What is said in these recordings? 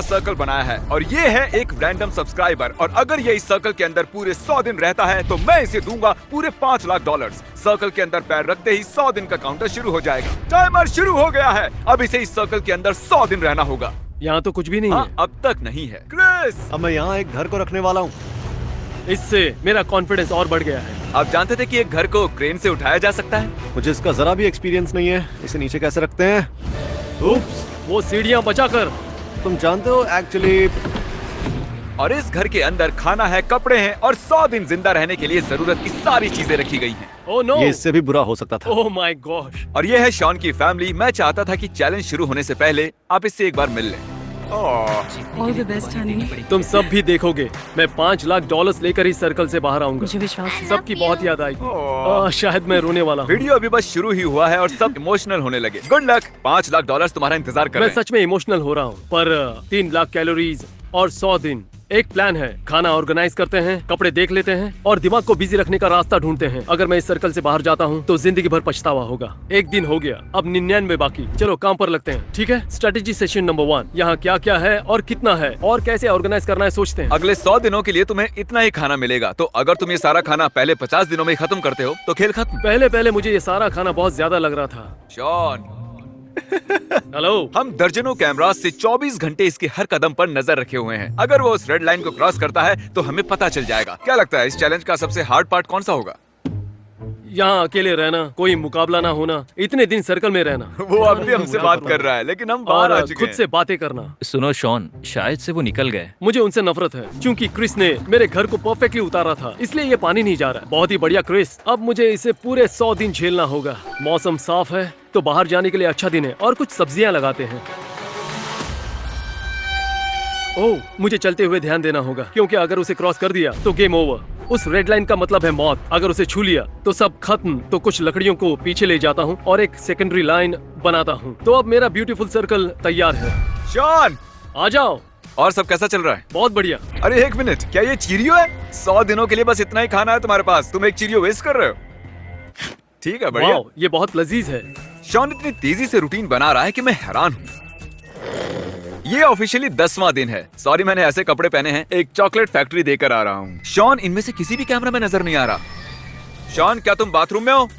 Circle बनाया है और ये है एक रैंडम सब्सक्राइबर, और अगर ये इस सर्कल के अंदर पूरे 100 दिन रहता है तो मैं इसे दूंगा पूरे $5 लाख। सर्कल के अंदर पैर रखते ही 100 दिन का काउंटर शुरू हो जाएगा। टाइमर शुरू हो गया है। अब इसे इस सर्कल के अंदर 100 दिन रहना होगा। यहाँ तो कुछ भी नहीं है। अब तक नहीं है। क्रिस, अब मैं यहाँ एक घर को रखने वाला हूँ। इससे मेरा कॉन्फिडेंस और बढ़ गया है। आप जानते थे कि एक घर को क्रेन से उठाया जा सकता है? मुझे इसका जरा भी एक्सपीरियंस नहीं है। इसे नीचे कैसे रखते हैं? उप्स, वो सीढ़ियाँ बचाकर। तुम जानते हो एक्चुअली। और इस घर के अंदर खाना है, कपड़े हैं और 100 दिन जिंदा रहने के लिए जरूरत की सारी चीजें रखी गई हैं। ओह नो, ये इससे भी बुरा हो सकता था। Oh my gosh. और ये है शॉन की फैमिली। मैं चाहता था कि चैलेंज शुरू होने से पहले आप इससे एक बार मिल लें। All the best Honey. तुम सब भी देखोगे, मैं $5 लाख लेकर इस सर्कल से बाहर आऊंगा। मुझे विश्वास है। सबकी बहुत याद आई। शायद मैं रोने वाला हूँ। वीडियो अभी बस शुरू ही हुआ है और सब इमोशनल होने लगे। गुड लक, $5 लाख तुम्हारा इंतजार कर मैं रहे हैं। सच में इमोशनल हो रहा हूँ, पर 3 लाख कैलोरीज और 100 दिन। एक प्लान है, खाना ऑर्गेनाइज करते हैं, कपड़े देख लेते हैं और दिमाग को बिजी रखने का रास्ता ढूंढते हैं। अगर मैं इस सर्कल से बाहर जाता हूँ तो जिंदगी भर पछतावा होगा। एक दिन हो गया, अब 99 बाकी। चलो काम पर लगते हैं, ठीक है? Strategy session number 1। यहाँ क्या क्या है और कितना है और कैसे ऑर्गेनाइज करना है सोचते हैं। अगले 100 दिनों के लिए तुम्हें इतना ही खाना मिलेगा, तो अगर तुम ये सारा खाना पहले 50 दिनों में ही खत्म करते हो तो खेल खत्म। पहले मुझे ये सारा खाना बहुत ज्यादा लग रहा था। Shawn, hello. हम दर्जनों कैमरा से 24 घंटे इसके हर कदम पर नजर रखे हुए हैं। अगर वो उस रेड लाइन को क्रॉस करता है तो हमें पता चल जाएगा। क्या लगता है इस चैलेंज का सबसे हार्ड पार्ट कौन सा होगा? यहाँ अकेले रहना, कोई मुकाबला ना होना, इतने दिन सर्कल में रहना। वो अब भी हमसे बात कर रहा है, लेकिन हम बाहर आ और चुके खुद हैं। से बातें करना। सुनो शॉन, शायद से वो निकल गए। मुझे उनसे नफरत है क्योंकि क्रिस ने मेरे घर को परफेक्टली उतारा था, इसलिए ये पानी नहीं जा रहा। बहुत ही बढ़िया क्रिस, अब मुझे इसे पूरे 100 दिन झेलना होगा। मौसम साफ है तो बाहर जाने के लिए अच्छा दिन है और कुछ सब्जियां लगाते हैं। ओह, मुझे चलते हुए ध्यान देना होगा क्योंकि अगर उसे क्रॉस कर दिया तो गेम ओवर। उस रेड लाइन का मतलब है मौत। अगर उसे छू लिया तो सब खत्म। तो कुछ लकड़ियों को पीछे ले जाता हूँ और एक सेकेंडरी लाइन बनाता हूँ। तो अब मेरा ब्यूटीफुल सर्कल तैयार है। शॉन, आ जाओ। और सब कैसा चल रहा है? बहुत बढ़िया। अरे एक मिनट, क्या ये चीरियो है? 100 दिनों के लिए बस इतना ही खाना है तुम्हारे पास, तुम एक चीरियो वेस्ट कर रहे हो? ठीक है, बढ़िया। वाओ, ये बहुत लजीज है। शॉन इतनी तेजी से रूटीन बना रहा है कि मैं हैरान हूँ। ये ऑफिशियली 10वां दिन है। सॉरी, मैंने ऐसे कपड़े पहने हैं। एक चॉकलेट फैक्ट्री देकर आ रहा हूँ। शॉन, इनमें से किसी भी कैमरा में नजर नहीं आ रहा। शॉन, क्या तुम बाथरूम में हो?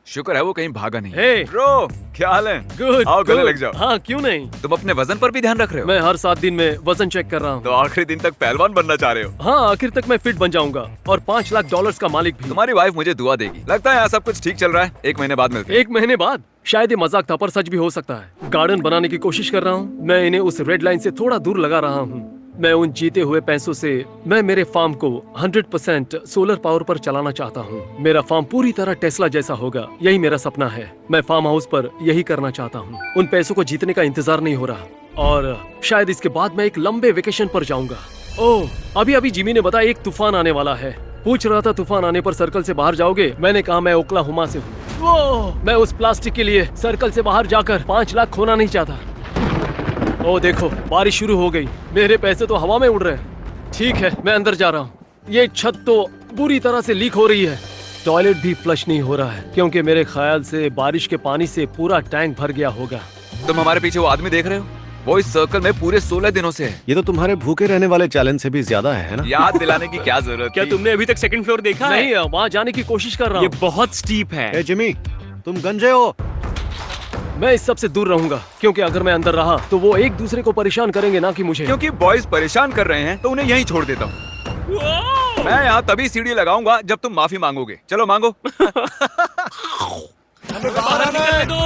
शुक्र है वो कहीं भागा नहीं। हे ब्रो, क्या हाल है? गुड। आओ गले लग जाओ। हाँ, क्यों नहीं। तुम अपने वजन पर भी ध्यान रख रहे हो? मैं हर 7 दिन में वजन चेक कर रहा हूँ। तो आखिरी दिन तक पहलवान बनना चाह रहे हो? हाँ, आखिर तक मैं फिट बन जाऊंगा और $5 लाख का मालिक भी। तुम्हारी वाइफ मुझे दुआ देगी। लगता है यहाँ सब कुछ ठीक चल रहा है। 1 महीने बाद मिलते हैं। 1 महीने बाद? शायद ये मजाक था, पर सच भी हो सकता है। गार्डन बनाने की कोशिश कर रहा हूँ। मैं इन्हें उस रेड लाइन से थोड़ा दूर लगा रहा हूँ। मैं उन जीते हुए पैसों से मैं मेरे फार्म को 100% सोलर पावर पर चलाना चाहता हूँ। मेरा फार्म पूरी तरह टेस्ला जैसा होगा, यही मेरा सपना है। मैं फार्म हाउस पर यही करना चाहता हूँ। उन पैसों को जीतने का इंतजार नहीं हो रहा और शायद इसके बाद मैं एक लंबे वेकेशन पर जाऊंगा। ओह, अभी जिमी ने बताया एक तूफान आने वाला है। पूछ रहा था तूफान आने पर सर्कल से बाहर जाओगे? मैंने कहा मैं ओक्लाहोमा से हूँ। मैं उस प्लास्टिक के लिए सर्कल से बाहर जाकर 5 लाख खोना नहीं चाहता। ओ देखो, बारिश शुरू हो गई। मेरे पैसे तो हवा में उड़ रहे हैं। ठीक है, मैं अंदर जा रहा हूँ। ये छत तो बुरी तरह से लीक हो रही है। टॉयलेट भी फ्लश नहीं हो रहा है क्योंकि मेरे ख्याल से बारिश के पानी से पूरा टैंक भर गया होगा। तुम हमारे पीछे वो आदमी देख रहे हो? वो इस सर्कल में पूरे 16 दिनों से है। ये तो तुम्हारे भूखे रहने वाले चैलेंज से भी ज्यादा है ना? याद दिलाने की क्या जरूरत क्या थी? तुमने अभी तक सेकंड फ्लोर देखा है? नहीं, वहाँ जाने की कोशिश कर रहा ये हूँ। बहुत स्टीप है। ए जिमी, तुम गंजे हो। मैं इस सब से दूर रहूंगा क्योंकि अगर मैं अंदर रहा तो वो एक दूसरे को परेशान करेंगे, ना कि मुझे। क्योंकि बॉयज परेशान कर रहे हैं तो उन्हें यहीं छोड़ देता हूँ। मैं यहाँ तभी सीढ़ी लगाऊंगा जब तुम माफी मांगोगे। चलो मांगो। बाहर निकलने दो।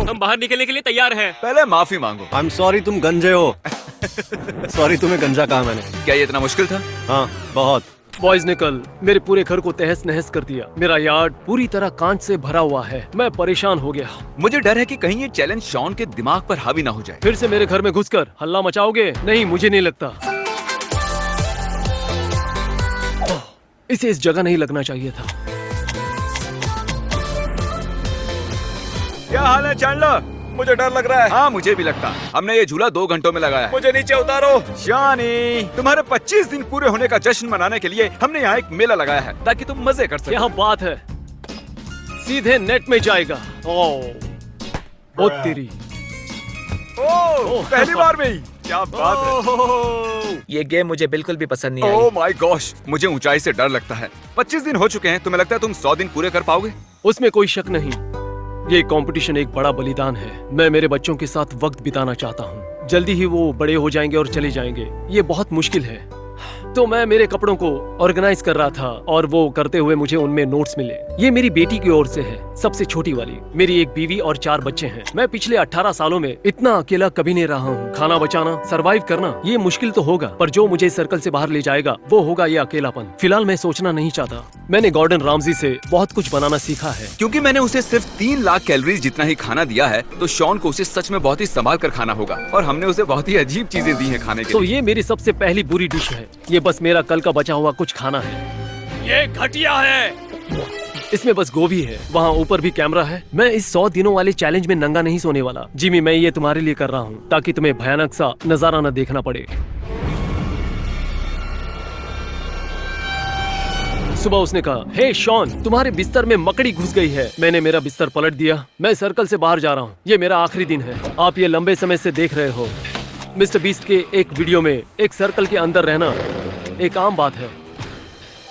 हम बाहर निकलने के लिए तैयार हैं। पहले माफी मांगो। आई एम सॉरी, तुम गंजे हो। सॉरी, तुम्हें गंजा कहा मैंने। क्या ये इतना मुश्किल था? हाँ, बहुत। बॉयज ने कल मेरे पूरे घर को तहस नहस कर दिया। मेरा यार्ड पूरी तरह कांच से भरा हुआ है। मैं परेशान हो गया। मुझे डर है कि कहीं ये चैलेंज शॉन के दिमाग पर हावी ना हो जाए। फिर से मेरे घर में घुसकर हल्ला मचाओगे? नहीं, मुझे नहीं लगता। इसे इस जगह नहीं लगना चाहिए था। क्या हाल है चैंडलर? मुझे डर लग रहा है। हाँ, मुझे भी लगता। हमने ये झूला 2 घंटों में लगाया है। मुझे नीचे उतारो। शॉनी, तुम्हारे 25 दिन पूरे होने का जश्न मनाने के लिए हमने यहाँ एक मेला लगाया है ताकि तुम मजे कर सको। यहाँ बात है, सीधे नेट में जाएगा। ओह, ओ तेरी। ओह, पहली बार में ही, क्या बात है। ये गेम मुझे बिल्कुल भी पसंद नहीं ओह आई। माय गॉश, मुझे ऊंचाई से डर लगता है। 25 दिन हो चुके हैं, तुम्हें लगता है तुम 100 दिन पूरे कर पाओगे? उसमें कोई शक नहीं। ये कंपटीशन एक बड़ा बलिदान है। मैं मेरे बच्चों के साथ वक्त बिताना चाहता हूँ। जल्दी ही वो बड़े हो जाएंगे और चले जाएंगे। ये बहुत मुश्किल है। तो मैं मेरे कपड़ों को ऑर्गेनाइज कर रहा था और वो करते हुए मुझे उनमें नोट्स मिले। ये मेरी बेटी की ओर से है, सबसे छोटी वाली। मेरी एक बीवी और 4 बच्चे हैं। मैं पिछले 18 सालों में इतना अकेला कभी नहीं रहा हूँ। खाना बचाना, सरवाइव करना, ये मुश्किल तो होगा, पर जो मुझे इस सर्कल से बाहर ले जाएगा वो होगा ये अकेलापन। फिलहाल मैं सोचना नहीं चाहता। मैंने गॉर्डन रामजी से बहुत कुछ बनाना सीखा है। क्योंकि मैंने उसे सिर्फ 3 लाख कैलोरीज जितना ही खाना दिया है, तो शॉन को उसे सच में बहुत ही संभाल कर खाना होगा। और हमने उसे बहुत ही अजीब चीजें दी हैं खाने के तो लिए। ये मेरी सबसे पहली बुरी डिश है। ये बस मेरा कल का बचा हुआ कुछ खाना है। ये घटिया है। इसमें बस गोभी है। वहाँ ऊपर भी कैमरा है। मैं इस 100 दिनों वाले चैलेंज में नंगा नहीं सोने वाला। जिमी, मैं ये तुम्हारे लिए कर रहा हूँ ताकि तुम्हें भयानक सा नजारा न देखना पड़े। सुबह उसने कहा, हे शॉन, तुम्हारे बिस्तर में मकड़ी घुस गई है। मैंने मेरा बिस्तर पलट दिया। मैं सर्कल से बाहर जा रहा हूँ। ये मेरा आखिरी दिन है। आप ये लंबे समय से देख रहे हो। मिस्टर बीस्ट के एक वीडियो में एक सर्कल के अंदर रहना एक आम बात है।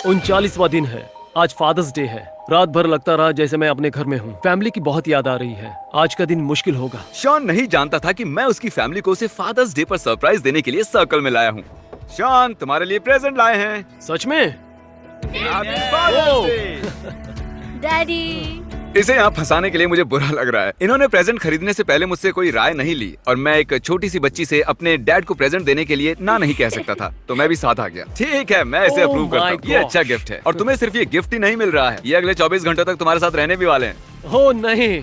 39वां दिन है। आज फादर्स डे है। रात भर लगता रहा जैसे मैं अपने घर में हूँ। फैमिली की बहुत याद आ रही है। आज का दिन मुश्किल होगा। शॉन नहीं जानता था कि मैं उसकी फैमिली को उसे फादर्स डे पर सरप्राइज देने के लिए सर्कल में लाया हूँ। शॉन, तुम्हारे लिए प्रेजेंट लाए हैं। सच में? Happy Father's Day! डैडी। इसे यहाँ फंसाने के लिए मुझे बुरा लग रहा है। इन्होंने प्रेजेंट खरीदने से पहले मुझसे कोई राय नहीं ली और मैं एक छोटी सी बच्ची से अपने डैड को प्रेजेंट देने के लिए ना नहीं कह सकता था, तो मैं भी साथ आ गया। ठीक है, मैं इसे Oh अप्रूव करता my हूँ। ये God. अच्छा गिफ्ट है और तुम्हें सिर्फ ये गिफ्ट ही नहीं मिल रहा है, ये अगले 24 घंटों तक तुम्हारे साथ रहने भी वाले हैं। हो नहीं,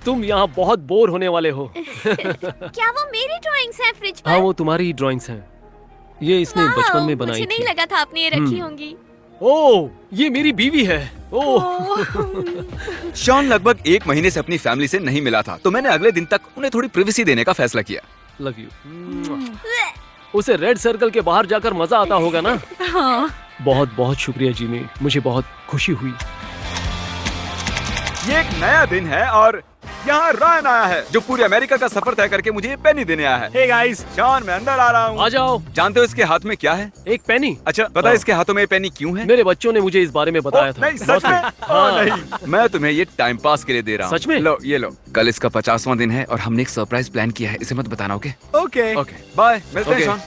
तुम यहाँ बहुत बोर होने वाले हो। क्या वो मेरी ड्राइंग्स हैं फ्रिज पर? हाँ, वो तुम्हारी ही ड्राइंग्स हैं। ये इसने वाओ, बचपन में बनाई मुझे नहीं थी। लगा था आपने ये रखी होंगी। ओह, ये मेरी बीवी है। ओह, शॉन लगभग 1 महीने से अपनी फैमिली से नहीं मिला था, तो मैंने अगले दिन तक उन्हें थोड़ी प्राइवेसी देने का फैसला किया। Love you. उसे रेड सर्कल के बाहर जाकर मजा आता होगा ना? हाँ। बहुत बहुत शुक्रिया जिमी, मुझे बहुत खुशी हुई। ये एक नया दिन है और यहाँ रायन आया है, जो पूरे अमेरिका का सफर तय करके मुझे ये पेनी देने आया है। हे गाइस, शॉन, मैं अंदर आ रहा हूँ। आ जाओ। जानते हो इसके हाथ में क्या है? एक पेनी। अच्छा, पता है इसके हाथों में ये पेनी क्यों है? मेरे बच्चों ने मुझे इस बारे में बताया था। नहीं, सच में? हाँ। नहीं, मैं तुम्हें ये टाइम पास के लिए दे रहा हूँ। सच में? लो, ये लो। कल इसका 50वां दिन है और हमने एक सरप्राइज प्लान किया है, इसे मत बताना, ओके? ओके, बाय, मिलते हैं Okay. शॉन।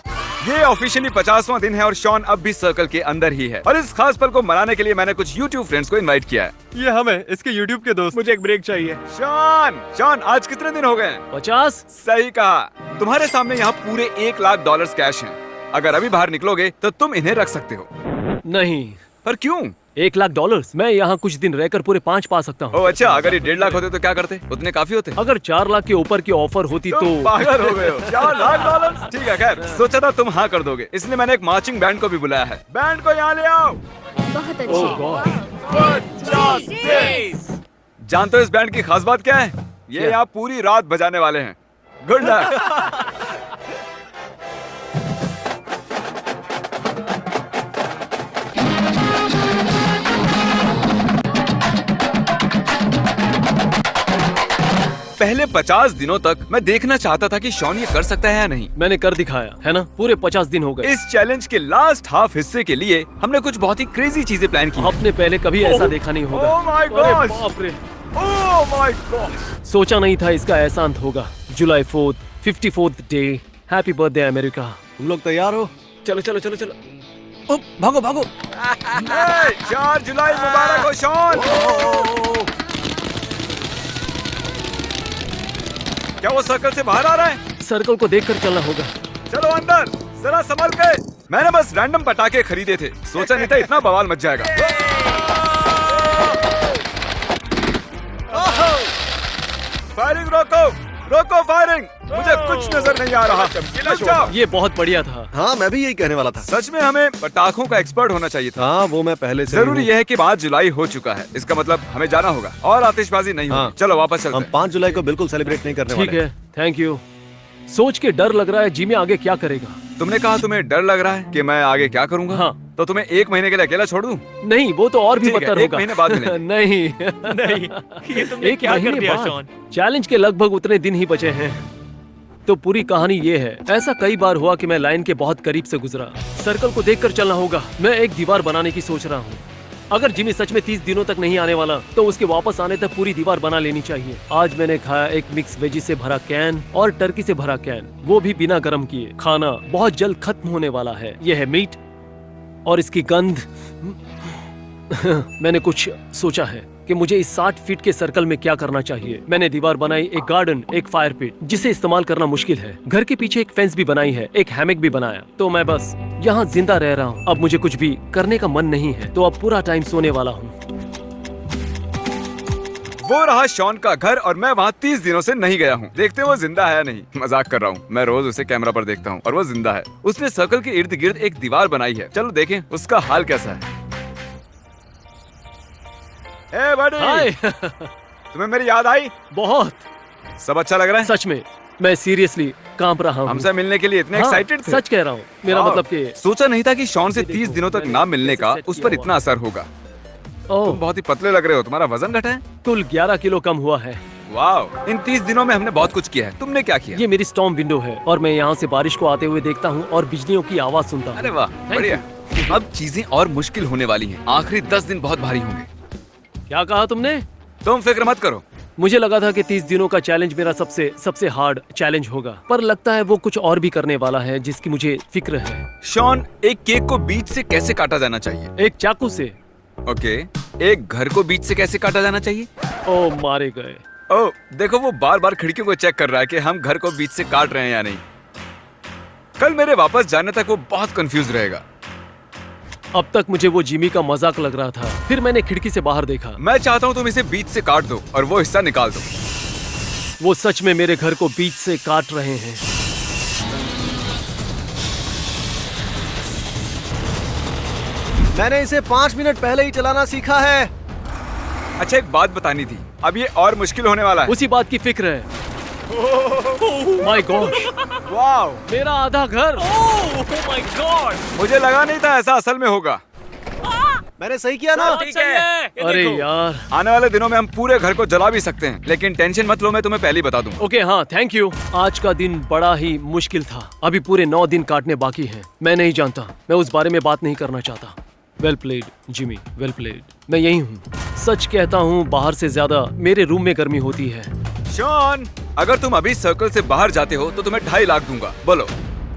ये ऑफिशियली 50वां दिन है और शॉन अब भी सर्कल के अंदर ही है। और इस खास पल को मनाने के लिए मैंने कुछ YouTube फ्रेंड्स को इनवाइट किया है। ये हम है, इसके YouTube के दोस्त। मुझे एक ब्रेक चाहिए। शॉन, आज कितने दिन हो गए? 50? सही कहा। तुम्हारे सामने यहाँ पूरे $1 लाख कैश हैं। अगर अभी बाहर निकलोगे तो तुम इन्हें रख सकते हो। नहीं। पर क्यों? $1 लाख? मैं यहाँ कुछ दिन रहकर पूरे 5 पा सकता हूँ। ओ अच्छा, अगर ये 1.5 लाख होते तो क्या करते? उतने काफी होते। अगर 4 लाख के ऊपर की ऑफर होती तुम तो पागल हो गए हो। $4 लाख? ठीक है, खैर सोचा था तुम हाँ कर दोगे, इसलिए मैंने एक मार्चिंग बैंड को भी बुलाया है। बैंड को यहाँ ले आओ। बहुत ओह अच्छी। गॉड। जानते हो इस बैंड की खास बात क्या है? ये क्या? यहाँ पूरी रात बजाने वाले हैं। Good luck. पहले 50 दिनों तक मैं देखना चाहता था कि शॉन ये कर सकता है या नहीं। मैंने कर दिखाया है ना। पूरे 50 दिन हो गए। इस चैलेंज के लास्ट हाफ हिस्से के लिए हमने कुछ बहुत ही क्रेजी चीजें प्लान की। आपने पहले कभी ऐसा देखा नहीं होगा। Oh my अरे gosh! बाप रे। Oh my God. सोचा नहीं था इसका ऐसा अंत होगा। जुलाई 4th, 54th day. Happy birthday America. तुम लोग तैयार हो? चलो चलो चलो चलो। ओ, भागो भागो। 4 जुलाई मुबारक हो शॉन। क्या वो सर्कल से बाहर आ रहा है? सर्कल को देखकर चलना होगा। चलो अंदर, जरा संभल के। मैंने बस रैंडम पटाखे खरीदे थे, सोचा नहीं था इतना बवाल मच जाएगा। फायरिंग रोको, रोको फायरिंग। मुझे कुछ नजर नहीं आ रहा। अच्छा, ये बहुत बढ़िया था। हाँ, मैं भी यही कहने वाला था। सच में हमें पटाखों का एक्सपर्ट होना चाहिए था। हाँ, वो मैं पहले से जरूरी यह है कि 5 जुलाई हो चुका है, इसका मतलब हमें जाना होगा और आतिशबाजी नहीं हाँ। होगी। चलो वापस चलते हम हैं। 5 जुलाई को बिल्कुल सेलिब्रेट नहीं करने ठीक वाले। है, थैंक यू। सोच के डर लग रहा है जिमी आगे क्या करेगा। तुमने कहा तुम्हें डर लग रहा है कि मैं आगे क्या करूंगा। हाँ। तो तुम्हें 1 महीने के लिए अकेला छोड़ दूं? नहीं, वो तो और भी ठीक है, बदतर 1 होगा। महीने बाद मिलेंगे। नहीं नहीं, ये तुमने एक क्या कर महीने दिया बाद शॉन? चैलेंज के लगभग उतने दिन ही बचे हैं। तो पूरी कहानी ये है, ऐसा कई बार हुआ कि मैं लाइन के बहुत करीब से गुजरा। सर्कल को देखकर चलना होगा। मैं एक दीवार बनाने की सोच रहा हूँ। अगर जिमी सच में 30 दिनों तक नहीं आने वाला तो उसके वापस आने तक पूरी दीवार बना लेनी चाहिए। आज मैंने खाया एक मिक्स वेजी से भरा कैन और टर्की से भरा कैन, वो भी बिना गर्म किए। खाना बहुत जल्द खत्म होने वाला है। यह है मीट और इसकी गंध। मैंने कुछ सोचा है कि मुझे इस 60 फीट के सर्कल में क्या करना चाहिए। मैंने दीवार बनाई, एक गार्डन, एक फायर पिट जिसे इस्तेमाल करना मुश्किल है। घर के पीछे एक फेंस भी बनाई है, एक हैमक भी बनाया। तो मैं बस यहाँ जिंदा रह रहा हूँ। अब मुझे कुछ भी करने का मन नहीं है, तो अब पूरा टाइम सोने वाला हूँ। वो रहा शॉन का घर और मैं वहाँ 30 दिनों से नहीं गया हूँ। देखते हैं वो जिंदा है या नहीं। मजाक कर रहा हूँ। मैं रोज उसे कैमरा पर देखता हूँ और वो जिंदा है। उसने सर्कल के इर्द गिर्द एक दीवार बनाई है। चलो देखें उसका हाल कैसा है। ए बड़ी, हाय। तुम्हें मेरी याद आई? बहुत। सब अच्छा लग रहा है? सच में मैं सीरियसली कांप रहा हूँ। हमसे मिलने के लिए इतने हाँ, एक्साइटेड थे। सच कह रहा हूँ। मेरा वाह, मतलब कि सोचा नहीं था कि शॉन से 30 दिनों तक ना मिलने का उस पर इतना असर होगा। ओह, तुम बहुत ही पतले लग रहे हो। तुम्हारा वजन घटा है? कुल 11 किलो कम हुआ है। वाह, इन 30 दिनों में हमने बहुत कुछ किया है। तुमने क्या किया? ये मेरी स्टॉर्म विंडो है और मैं यहाँ से बारिश को आते हुए देखता हूँ और बिजलियों की आवाज सुनता हूँ। अरे वाह, बढ़िया। अब चीजें और मुश्किल होने वाली हैं। आखिरी 10 दिन बहुत भारी होंगे। क्या कहा तुमने? तुम फिक्र मत करो। मुझे लगा था कि 30 दिनों का चैलेंज मेरा सबसे हार्ड चैलेंज होगा, पर लगता है वो कुछ और भी करने वाला है जिसकी मुझे फिक्र है। शॉन, एक केक को बीच से कैसे काटा जाना चाहिए? एक चाकू से। ओके, एक घर को बीच से कैसे काटा जाना चाहिए? ओ, मारे गए। ओ, देखो वो बार बार खिड़कियों को चेक कर रहा है कि हम घर को बीच से काट रहे हैं या नहीं। कल मेरे वापस जाने तक वो बहुत कंफ्यूज रहेगा। अब तक मुझे वो जिमी का मजाक लग रहा था। फिर मैंने खिड़की से बाहर देखा। मैं चाहता हूँ तुम इसे बीच से काट दो और वो हिस्सा निकाल दो। वो सच में मेरे घर को बीच से काट रहे हैं। मैंने इसे 5 मिनट पहले ही चलाना सीखा है। अच्छा, एक बात बतानी थी। अब ये और मुश्किल होने वाला है। उसी बात की फिक्र है। माय गॉश, वाह, मेरा आधा घर। Oh my God! मुझे लगा नहीं था ऐसा असल में होगा। मैंने सही किया ना? ठीक है। ये अरे देखो। यार। आने वाले दिनों में हम पूरे घर को जला भी सकते हैं, लेकिन टेंशन मत लो, मैं तुम्हें पहले ही बता दूं। ओके, हाँ, थैंक यू। आज का दिन बड़ा ही मुश्किल था। अभी पूरे 9 दिन काटने बाकी हैं। मैं नहीं जानता, मैं उस बारे में बात नहीं करना चाहता। Well played Jimmy, well played. मैं यही हूँ। सच कहता हूँ, बाहर से ज्यादा मेरे रूम में गर्मी होती है। शॉन, अगर तुम अभी सर्कल से बाहर जाते हो तो तुम्हें 2.5 लाख दूंगा। बोलो।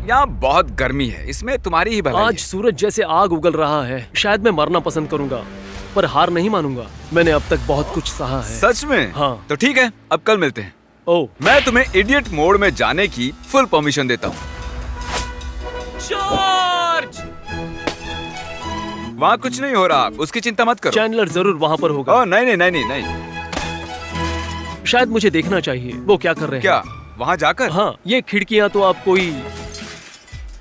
यहाँ बहुत गर्मी है, इसमें तुम्हारी ही भलाई आज है। सूरज जैसे आग उगल रहा है। शायद मैं मरना पसंद करूंगा, पर हार नहीं मानूंगा। मैंने अब तक बहुत कुछ सहा है। सच में? हाँ। तो ठीक है, अब कल मिलते हैं। ओह, मैं तुम्हें इडियट मोड में जाने की फुल परमिशन देता हूँ। जॉर्ज! वहाँ कुछ नहीं हो रहा, उसकी चिंता मत करो। चैंडलर जरूर वहाँ पर होगा। ओह नहीं। शायद मुझे देखना चाहिए वो क्या कर रहे हैं। क्या वहाँ जाकर? हाँ, ये खिड़कियाँ तो आप कोई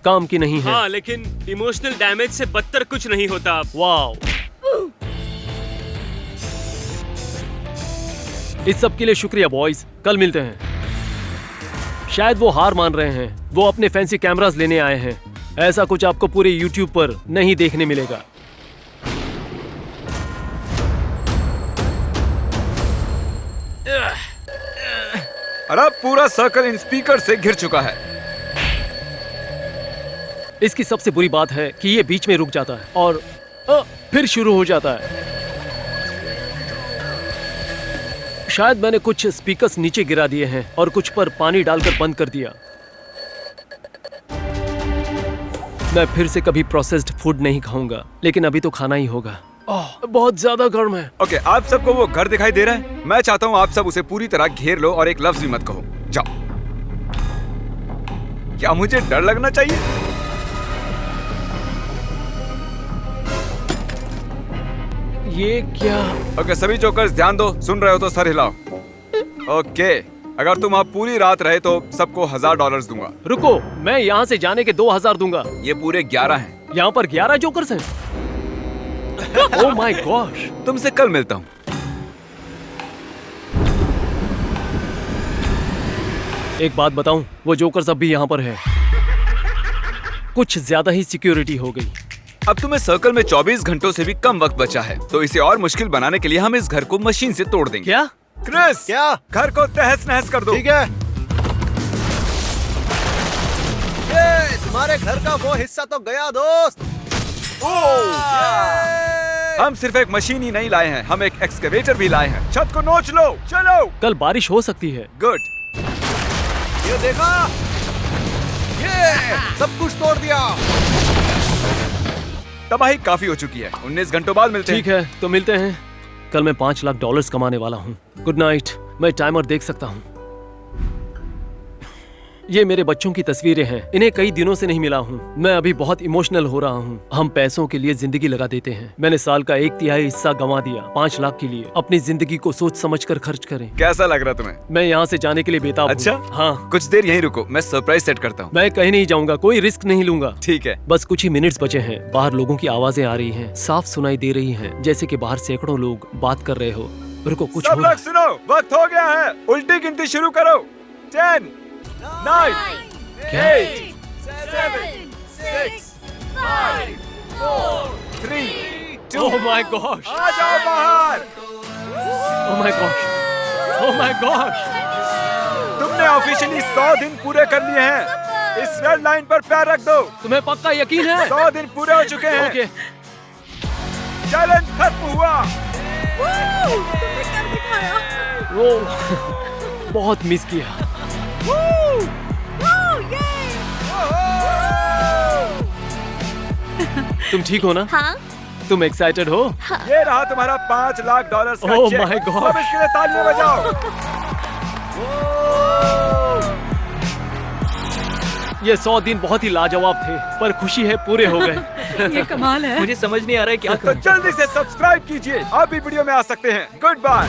काम की नहीं है। हाँ, लेकिन इमोशनल डैमेज से बदतर कुछ नहीं होता। वाओ, इस सब के लिए शुक्रिया बॉयज। कल मिलते हैं। शायद वो हार मान रहे हैं। वो अपने फैंसी कैमरास लेने आए हैं। ऐसा कुछ आपको पूरे यूट्यूब पर नहीं देखने मिलेगा। और अब पूरा सर्कल इन स्पीकर से घिर चुका है। इसकी सबसे बुरी बात है कि ये बीच में रुक जाता है और फिर शुरू हो जाता है। शायद मैंने कुछ स्पीकर्स नीचे गिरा दिए हैं और कुछ पर पानी डालकर बंद कर दिया। मैं फिर से कभी प्रोसेस्ड फूड नहीं खाऊंगा, लेकिन अभी तो खाना ही होगा। बहुत ज्यादा गर्म है। ओके, आप सबको वो घर दिखाई दे रहा है? मैं चाहता हूँ आप सब उसे पूरी तरह घेर लो और एक लफ्ज भी मत कहो। जाओ। क्या मुझे डर लगना चाहिए? ये क्या? ओके, सभी जोकर्स ध्यान दो। सुन रहे हो तो सर हिलाओ। ओके, अगर तुम आप पूरी रात रहे तो सबको $1000 दूंगा। रुको, मैं यहाँ से जाने के 2000 दूंगा। ये पूरे 11 हैं। यहाँ पर 11 जोकर्स हैं। Oh my gosh. तुमसे कल मिलता हूँ। एक बात बताऊं, वो जोकर्स अब भी यहाँ पर है। कुछ ज्यादा ही सिक्योरिटी हो गई। अब तुम्हें सर्कल में 24 घंटों से भी कम वक्त बचा है, तो इसे और मुश्किल बनाने के लिए हम इस घर को मशीन से तोड़ देंगे। क्या? क्रिस, क्या? घर को तहस नहस कर दो। ठीक है। ये तुम्हारे घर का वो हिस्सा तो गया दोस्त। हम सिर्फ एक मशीन ही नहीं लाए हैं, हम एक एक्सकेवेटर भी लाए हैं। छत को नोच लो, चलो। कल बारिश हो सकती है। गुड। ये देखा, ये सब कुछ तोड़ दिया। तबाही काफी हो चुकी है। 19 घंटों बाद मिलते हैं। ठीक है, तो मिलते हैं। कल मैं $5 लाख कमाने वाला हूँ। Good night. मैं टाइमर देख सकता हूँ। ये मेरे बच्चों की तस्वीरें हैं। इन्हें कई दिनों से नहीं मिला हूँ। मैं अभी बहुत इमोशनल हो रहा हूँ। हम पैसों के लिए जिंदगी लगा देते हैं। मैंने साल का 1/3 हिस्सा गंवा दिया 5 लाख के लिए। अपनी जिंदगी को सोच समझ कर खर्च करें। कैसा लग रहा तुम्हें? मैं यहाँ से जाने के लिए बेताब हूँ। अच्छा? हाँ। कुछ देर यहीं रुको, मैं सरप्राइज सेट करता हूँ। मैं कहीं नहीं जाऊंगा, कोई रिस्क नहीं लूंगा। ठीक है। बस कुछ ही मिनट्स बचे हैं। बाहर लोगों की आवाजें आ रही हैं, साफ सुनाई दे रही हैं, जैसे कि बाहर सैकड़ों लोग बात कर रहे हो। रुको, कुछ सब हो रहा लोग सुनो, वक्त हो गया है। उल्टी गिनती शुरू करो। 10, 9, 8, 7, 6, 5, 4, 3, 2, ओह माय गॉश, आ जाओ बाहर। Oh my gosh, oh my gosh. तुमने ऑफिशियली 100 दिन पूरे कर लिए हैं। इस रेड लाइन पर पैर रख दो। तुम्हें पक्का यकीन है? 100 दिन पूरे हो चुके हैं। ओके। चैलेंज खत्म हुआ। ओह, बहुत मिस किया। तुम ठीक हो ना? हाँ। तुम एक्साइटेड हो? ये रहा तुम्हारा $5 लाख का Oh चेक। my God. सब इसके लिए तालियां बजाओ। ये 100 दिन बहुत ही लाजवाब थे, पर खुशी है पूरे हो गए। ये कमाल है। मुझे समझ नहीं आ रहा है क्या तो जल्दी से सब्सक्राइब कीजिए। आप भी वीडियो में आ सकते हैं। Good bye.